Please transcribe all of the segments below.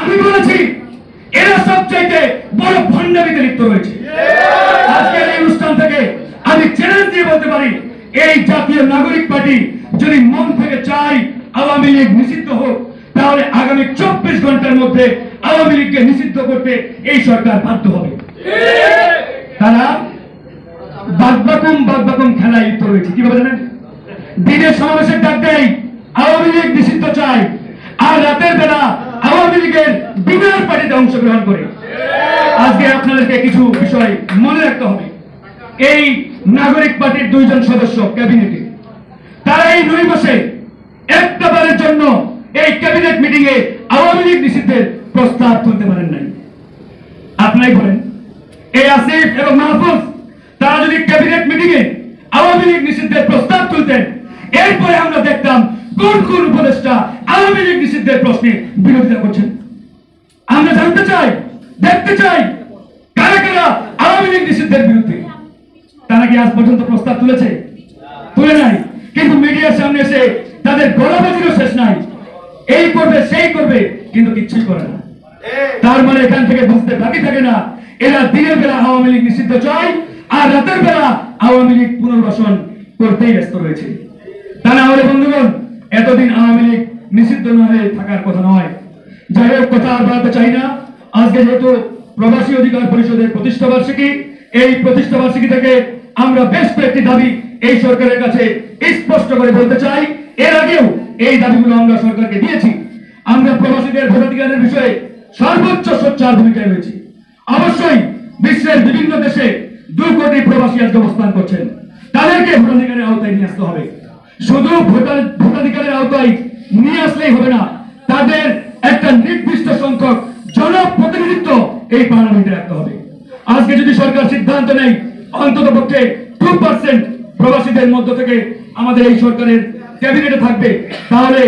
আমি বলেছি এরা সবচাইতে বড় ভণ্ডামিতে লিপ্ত রয়েছে। আজকের এই অনুষ্ঠান থেকে আমি চ্যালেঞ্জ দিয়ে বলতে পারি, এই জাতীয় নাগরিক পার্টি যদি মন থেকে চাই আওয়ামী লীগ নিষিদ্ধ হোক, তাহলে আগামী 24 ঘন্টার মধ্যে আওয়ামী লীগকে নিষিদ্ধ করতে এই সরকার বাধ্য হবে। তারা বাদবাকুম খেলায় লিপ্ত রয়েছে। কিভাবে জানেন? দিনের সমাবেশের ডাক দেয় আওয়ামী লীগ নিষিদ্ধ চায়, আর রাতের বেলা আওয়ামী লীগের বিনার পার্টিতে অংশগ্রহণ করে। আজকে আপনাদেরকে কিছু বিষয় মনে রাখতে হবে। এই নাগরিক পার্টির 2 জন সদস্য ক্যাবিনেটে, তারা এই 9 মাসে একটা বারের জন্য এই ক্যাবিনেট মিটিং এ আওয়ামী লীগ নিষিদ্ধের প্রস্তাব তুলতে পারেন নাই। আপনারাই বলেন, এই আসিফ এবং মাহফুজ তারা যদি ক্যাবিনেট মিটিং এ আওয়ামী লীগ নিষিদ্ধের প্রস্তাব তুলতেন, এরপরে আমরা দেখতাম কোন কোন উপদেষ্টা আওয়ামী লীগ নিষিদ্ধের প্রশ্নে বিরোধিতা করছেন। আমরা জানতে চাই, দেখতে চাই কারা কারা আওয়ামী লীগ নিষিদ্ধের বিরুদ্ধে। তারা কি আজ পর্যন্ত প্রস্তাব তুলেছে? তুলে নাই। কিন্তু মিডিয়ার সামনে এসে তাদের গলাবাজিরও শেষ নাই। এই করবে, সেই করবে, কিন্তু কিচ্ছুই করে না। তার মানে এখান থেকে বুঝতে বাকি থাকে না, এরা দিনের বেলা আওয়ামী লীগ নিষিদ্ধ চায়, আর রাতের বেলা আওয়ামী লীগ পুনর্বাসন করতেই ব্যস্ত রয়েছে। তা না হলে বন্ধুগণ, এতদিন আওয়ামী লীগ নিষিদ্ধ না হয়ে থাকার কথা নয়। যাই হোক, কথা আর বাড়াতে চাই না। আজকে যেহেতু প্রবাসী অধিকার পরিষদের প্রতিষ্ঠা বার্ষিকী, এই প্রতিষ্ঠা বার্ষিকী থেকে আমরা বেশ কয়েকটি দাবি এই সরকারের কাছে স্পষ্ট করে বলতে চাই। এর আগেও এই দাবিগুলো আমরা সরকারকে দিয়েছি। আমরা প্রবাসীদের ভোটাধিকারের বিষয়ে সর্বোচ্চ সোচ্চার ভূমিকায় রয়েছি। অবশ্যই বিশ্বের বিভিন্ন দেশে 2 কোটি প্রবাসী আজ অবস্থান করছেন। তাদেরকে ভোটাধিকারের আওতায় নিয়ে আসতে হবে। শুধু ভোটাধিকারের আওতায় নিয়ে আসলেই হবে না, তাদের একটা নির্দিষ্ট সংখ্যক জনপ্রতিনিধিত্ব এই পার্লামেন্টে রাখতে হবে। আজকে যদি সরকার সিদ্ধান্ত নেয় অন্তত পক্ষে 2% প্রবাসীদের মধ্য থেকে আমাদের এই সরকারের ক্যাবিনেটে থাকবে, তাহলে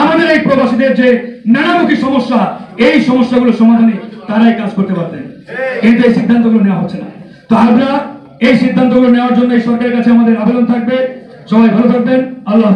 আমাদের এই প্রবাসীদের যে নানামুখী সমস্যা, এই সমস্যাগুলো সমাধানে তারাই কাজ করতে পারতেন। কিন্তু এই সিদ্ধান্তগুলো নেওয়া হচ্ছে না। তো আমরা এই সিদ্ধান্তগুলো নেওয়ার জন্য এই সরকারের কাছে আমাদের আবেদন থাকবে। সবাই ভালো থাকবেন। আল্লাহ।